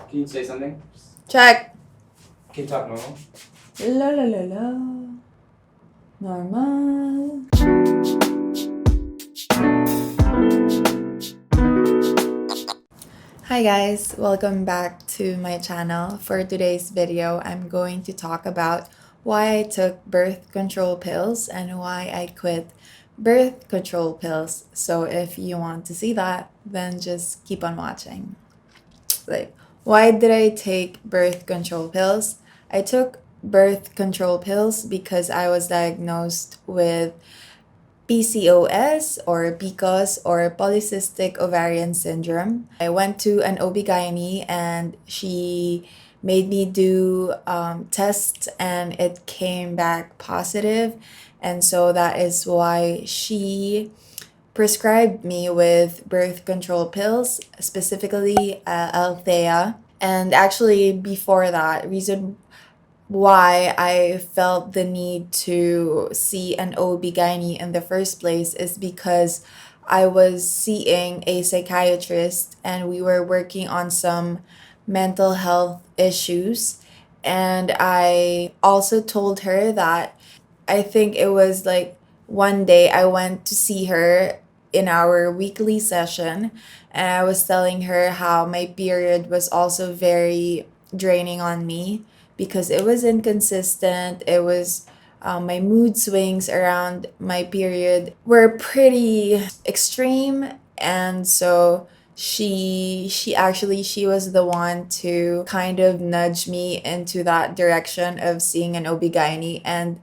Can you say something? Check. Can you talk normal? La la la la. Normal. Hi guys, welcome back to my channel. For today's video, I'm going to talk about why I took birth control pills and why I quit birth control pills. So if you want to see that, then just keep on watching. Why did I take birth control pills? I took birth control pills because I was diagnosed with PCOS or PCOS or polycystic ovarian syndrome. I went to an OB/GYN and she made me do tests and it came back positive. And so that is why she prescribed me with birth control pills, specifically Althea. And actually, before that, reason why I felt the need to see an OB/GYN in the first place is because I was seeing a psychiatrist and we were working on some mental health issues. And I also told her that I think it was like one day I went to see her in our weekly session and I was telling her how my period was also very draining on me because it was inconsistent. It was my mood swings around my period were pretty extreme, and so she was the one to kind of nudge me into that direction of seeing an OB/GYN and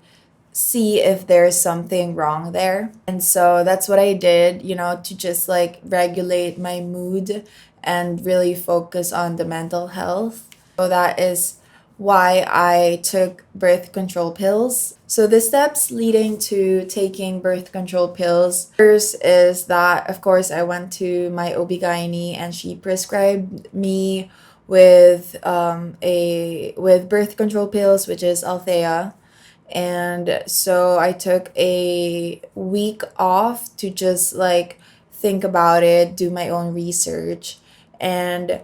see if there's something wrong there. And so that's what I did, to just like regulate my mood and really focus on the mental health. So that is why I took birth control pills. So the steps leading to taking birth control pills, first is that of course I went to my OB/GYN and she prescribed me with with birth control pills, which is Althea. And so I took a week off to just like think about it, do my own research. And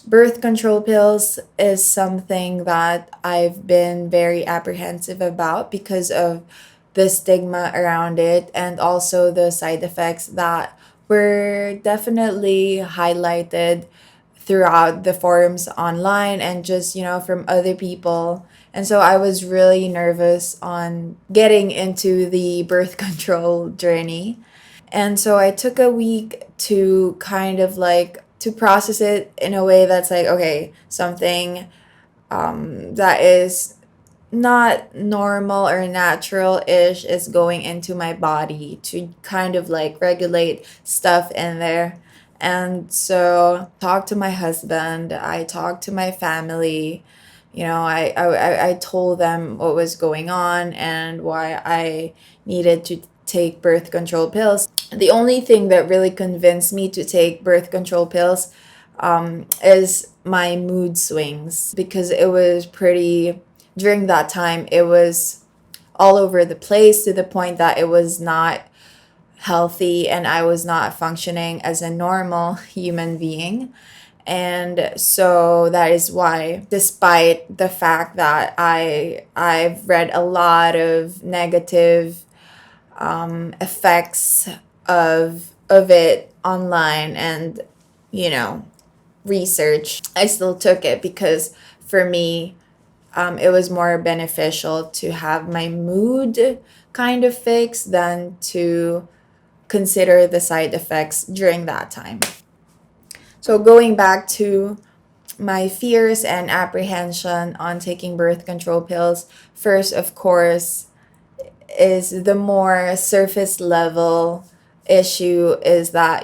birth control pills is something that I've been very apprehensive about because of the stigma around it and also the side effects that were definitely highlighted throughout the forums online and just, from other people. And so I was really nervous on getting into the birth control journey. And so I took a week to kind of like to process it in a way that's like, okay, something that is not normal or natural ish is going into my body to kind of like regulate stuff in there. And so talked to my husband, I talked to my family, I told them what was going on and why I needed to take birth control pills. The only thing that really convinced me to take birth control pills is my mood swings because it was pretty, during that time, it was all over the place to the point that it was not healthy and I was not functioning as a normal human being. And so that is why, despite the fact that I've read a lot of negative effects of it online and research, I still took it because for me, it was more beneficial to have my mood kind of fixed than to consider the side effects during that time. So going back to my fears and apprehension on taking birth control pills, first, of course, is the more surface level issue is that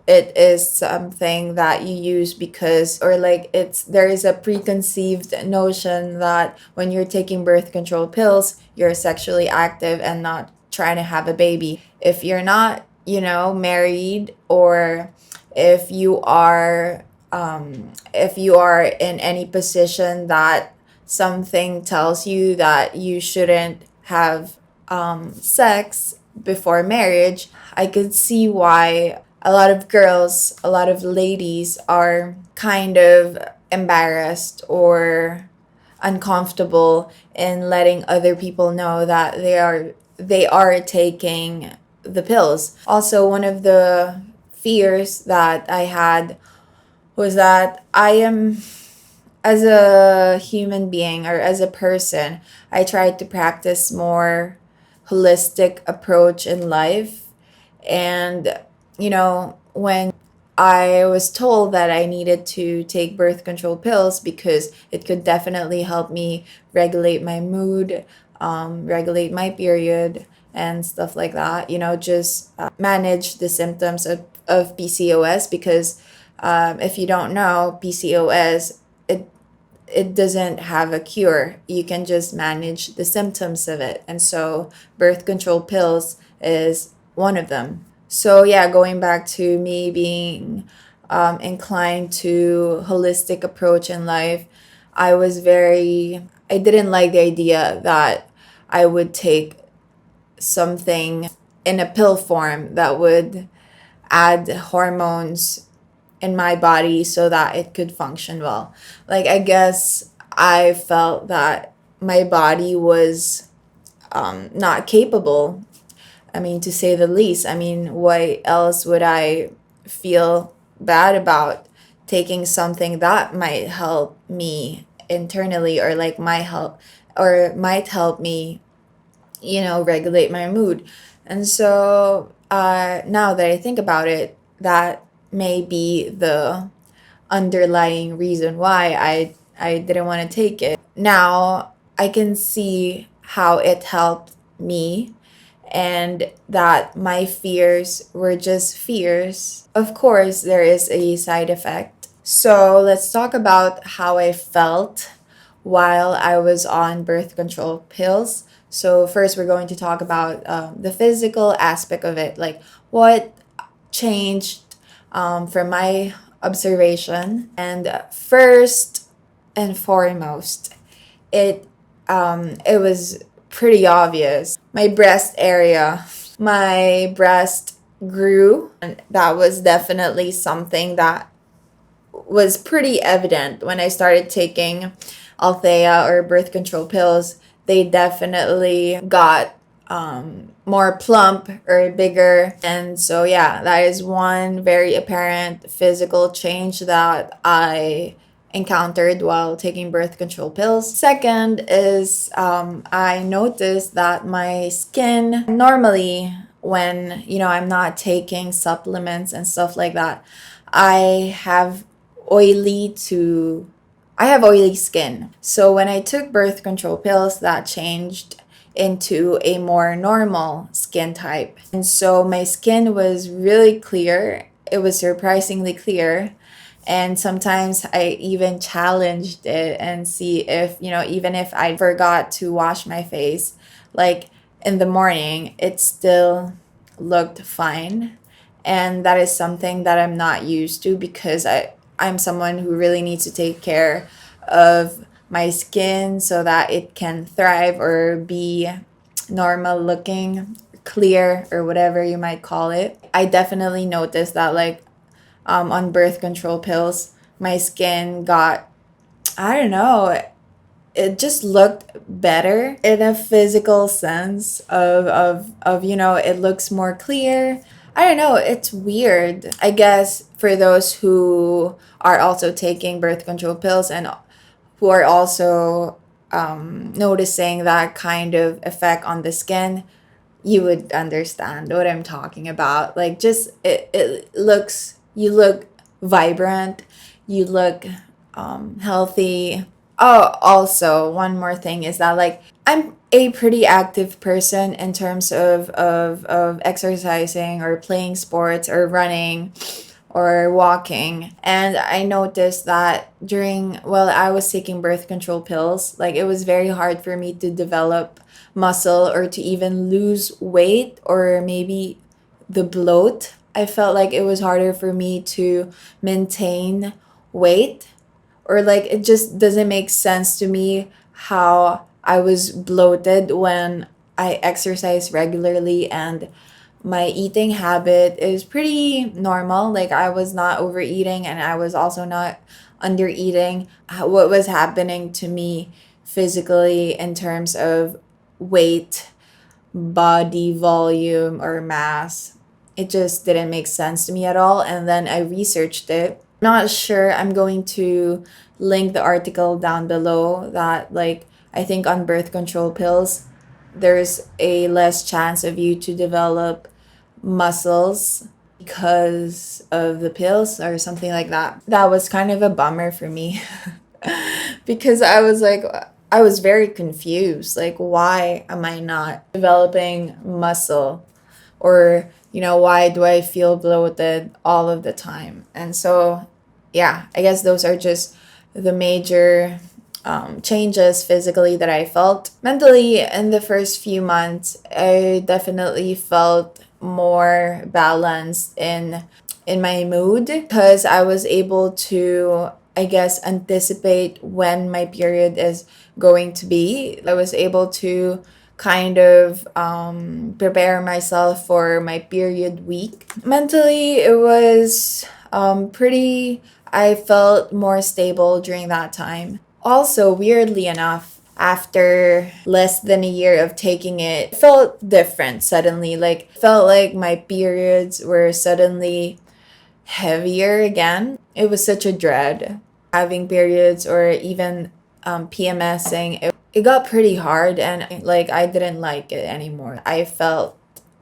it is something that you use because, or like, there is a preconceived notion that when you're taking birth control pills you're sexually active and not trying to have a baby. If you're not married, or if you are in any position that something tells you that you shouldn't have sex before marriage, I could see why a lot of girls, a lot of ladies are kind of embarrassed or uncomfortable in letting other people know that they are taking the pills. Also, one of the fears that I had was that I am, as a human being or as a person, I tried to practice more holistic approach in life. And, when I was told that I needed to take birth control pills because it could definitely help me regulate my mood, regulate my period, and stuff like that, just manage the symptoms of PCOS. Because if you don't know, PCOS, it doesn't have a cure. You can just manage the symptoms of it. And so birth control pills is one of them. So yeah, going back to me being inclined to holistic approach in life, I didn't like the idea that I would take something in a pill form that would add hormones in my body so that it could function well. Like, I guess I felt that my body was not capable. I mean, to say the least. I mean, why else would I feel bad about taking something that might help me internally, or like might help me, regulate my mood. And so now that I think about it, that may be the underlying reason why I didn't want to take it. Now I can see how it helped me, and that my fears were just fears. Of course, there is a side effect. So let's talk about how I felt while I was on birth control pills. So first, we're going to talk about the physical aspect of it, like what changed from my observation. And first and foremost, it was pretty obvious. My breast grew, and that was definitely something that was pretty evident when I started taking Althea or birth control pills. They definitely got more plump or bigger. And so, yeah, that is one very apparent physical change that I encountered while taking birth control pills. Second is I noticed that my skin normally, when I'm not taking supplements and stuff like that, I have oily to I have oily skin. So when I took birth control pills, that changed into a more normal skin type. And so my skin was really clear. It was surprisingly clear. And sometimes I even challenged it and see if, even if I forgot to wash my face, like in the morning, it still looked fine. And that is something that I'm not used to, because I'm someone who really needs to take care of my skin so that it can thrive or be normal looking, clear, or whatever you might call it. I definitely noticed that, like, on birth control pills, my skin got, I don't know, it just looked better in a physical sense of it looks more clear. I don't know, it's weird. I guess for those who are also taking birth control pills and who are also noticing that kind of effect on the skin, you would understand what I'm talking about. Like, just it looks, you look vibrant, you look healthy. Oh, also, one more thing is that, like, I'm a pretty active person in terms of exercising or playing sports or running or walking. And I noticed that while I was taking birth control pills, like, it was very hard for me to develop muscle or to even lose weight, or maybe the bloat. I felt like it was harder for me to maintain weight, or like it just doesn't make sense to me how I was bloated when I exercise regularly, and my eating habit is pretty normal. Like, I was not overeating, and I was also not under eating, what was happening to me physically in terms of weight, body volume, or mass. It just didn't make sense to me at all. And then I researched it. Not sure. I'm going to link the article down below that, like, I think on birth control pills, there's a less chance of you to develop muscles because of the pills or something like that. That was kind of a bummer for me because I was very confused. Like, why am I not developing muscle? Or, why do I feel bloated all of the time? And so, yeah, I guess those are just the major changes physically that I felt. Mentally, in the first few months, I definitely felt more balanced in my mood because I was able to, I guess, anticipate when my period is going to be. I was able to kind of prepare myself for my period week. Mentally, it was I felt more stable during that time. Also, weirdly enough, after less than a year of taking it felt different suddenly. Like, felt like my periods were suddenly heavier again. It was such a dread having periods or even PMSing. It got pretty hard and like I didn't like it anymore. I felt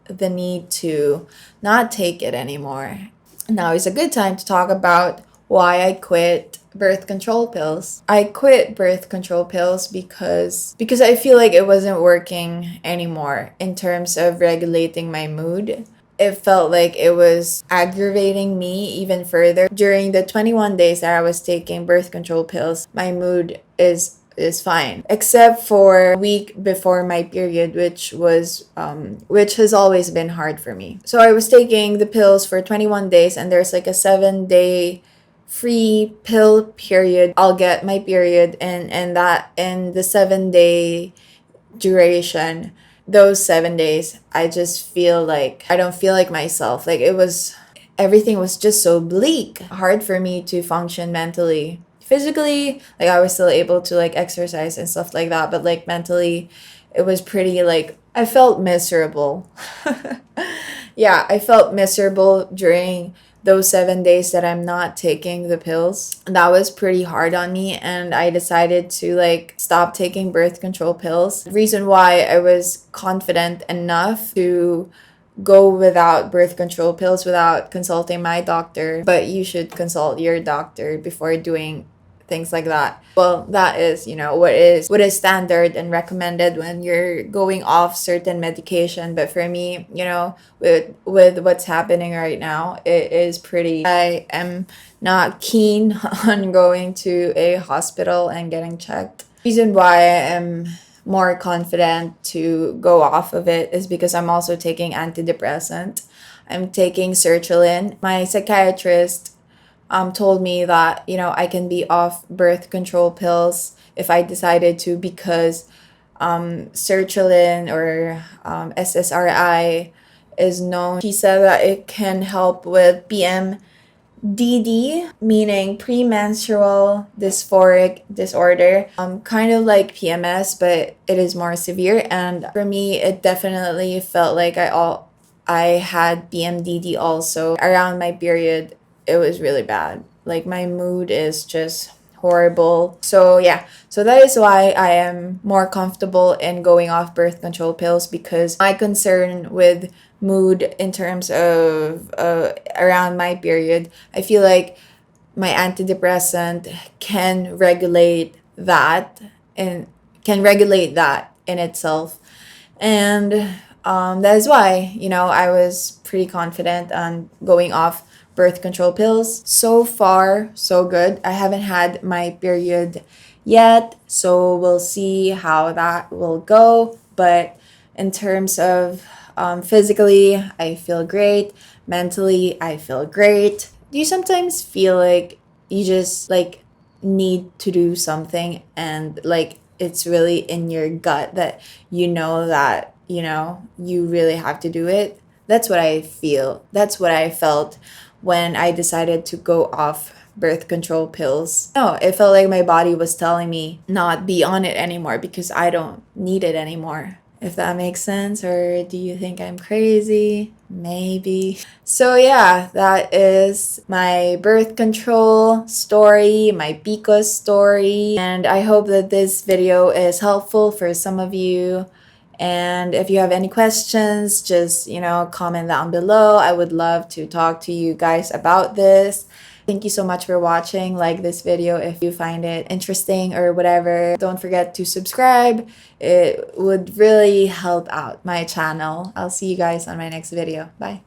the need to not take it anymore. Now is a good time to talk about why I quit birth control pills. I quit birth control pills because I feel like it wasn't working anymore in terms of regulating my mood. It felt like it was aggravating me even further. During the 21 days that I was taking birth control pills, my mood is fine, except for a week before my period, which has always been hard for me. So I was taking the pills for 21 days, and there's like a 7-day free pill period. I'll get my period, and that in the 7-day duration, those 7 days, I just feel like I don't feel like myself. Like, everything was just so bleak, hard for me to function mentally. Physically, like, I was still able to like exercise and stuff like that, but like mentally, it was pretty like I felt miserable. Yeah, I felt miserable during those 7 days that I'm not taking the pills. That was pretty hard on me, and I decided to like stop taking birth control pills. The reason why I was confident enough to go without birth control pills without consulting my doctor, but you should consult your doctor before doing things like that. Well, that is, what is standard and recommended when you're going off certain medication. But for me, with what's happening right now, it is pretty. I am not keen on going to a hospital and getting checked. The reason why I am more confident to go off of it is because I'm also taking antidepressant. I'm taking sertraline. My psychiatrist told me that I can be off birth control pills if I decided to, because sertraline or SSRI is known. He said that it can help with PMDD, meaning premenstrual dysphoric disorder, kind of like PMS, but it is more severe. And for me, it definitely felt like I had PMDD also around my period. It was really bad. Like, my mood is just horrible. So yeah, so that is why I am more comfortable in going off birth control pills, because my concern with mood in terms of around my period, I feel like my antidepressant can regulate that and can regulate that in itself. And that is why, I was pretty confident on going off birth control pills. So far, so good. I haven't had my period yet, so we'll see how that will go. But in terms of physically, I feel great. Mentally, I feel great. Do you sometimes feel like you just like need to do something, and like it's really in your gut that that you really have to do it? That's what I feel. That's what I felt when I decided to go off birth control pills. No, it felt like my body was telling me not be on it anymore because I don't need it anymore. If that makes sense, or do you think I'm crazy? Maybe. So yeah, that is my birth control story, my PCOS story, and I hope that this video is helpful for some of you. And if you have any questions, just, comment down below. I would love to talk to you guys about this. Thank you so much for watching. Like this video if you find it interesting or whatever. Don't forget to subscribe. It would really help out my channel. I'll see you guys on my next video. Bye.